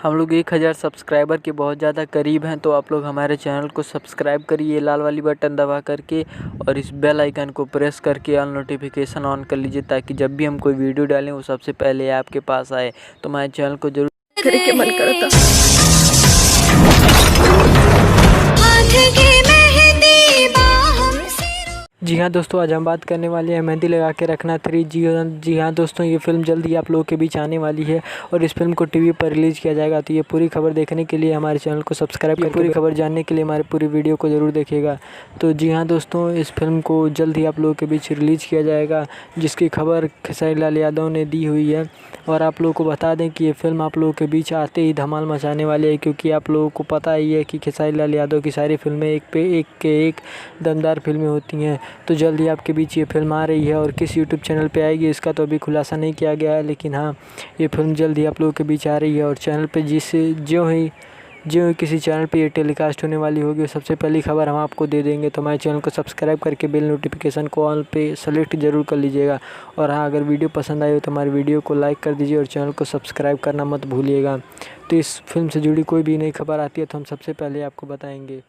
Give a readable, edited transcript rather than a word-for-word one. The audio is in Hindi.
हम लोग 1000 सब्सक्राइबर के बहुत ज़्यादा करीब हैं, तो आप लोग हमारे चैनल को सब्सक्राइब करिए लाल वाली बटन दबा करके, और इस बेल आइकन को प्रेस करके ऑल नोटिफिकेशन ऑन कर लीजिए, ताकि जब भी हम कोई वीडियो डालें वो सबसे पहले आपके पास आए। तो हमारे चैनल को जरूर करके मन करता। जी हाँ दोस्तों, आज हम बात करने वाले हैं मेहंदी लगा के रखना 3। जी हाँ दोस्तों, ये फिल्म जल्द ही आप लोगों के बीच आने वाली है और इस फिल्म को टीवी पर रिलीज़ किया जाएगा। तो ये पूरी खबर देखने के लिए हमारे चैनल को सब्सक्राइब करके पूरी खबर जानने के लिए हमारी पूरी वीडियो को ज़रूर देखिएगा। तो जी हाँ दोस्तों, इस फिल्म को जल्द ही आप लोगों के बीच रिलीज़ किया जाएगा, जिसकी खबर खेसारी लाल यादव ने दी हुई है। और आप लोगों को बता दें कि ये फिल्म आप लोगों के बीच आते ही धमाल मचाने वाली है, क्योंकि आप लोगों को पता ही है कि खेसारी लाल यादव की सारी फिल्में एक पे एक दमदार फिल्में होती हैं। तो जल्द ही आपके बीच ये फिल्म आ रही है, और किस यूट्यूब चैनल पे आएगी इसका तो अभी खुलासा नहीं किया गया है, लेकिन हाँ, ये फिल्म जल्द ही आप लोगों के बीच आ रही है। और चैनल पे ज्यों ही किसी चैनल पे ये टेलीकास्ट होने वाली होगी, सबसे पहली खबर हम आपको दे देंगे। तो हमारे चैनल को सब्सक्राइब करके बेल नोटिफिकेशन को ऑल पे सेलेक्ट जरूर कर लीजिएगा। और हाँ, अगर वीडियो पसंद आई हो तो हमारी वीडियो को लाइक कर दीजिए और चैनल को सब्सक्राइब करना मत भूलिएगा। तो इस फिल्म से जुड़ी कोई भी नई खबर आती है तो हम सबसे पहले आपको बताएंगे।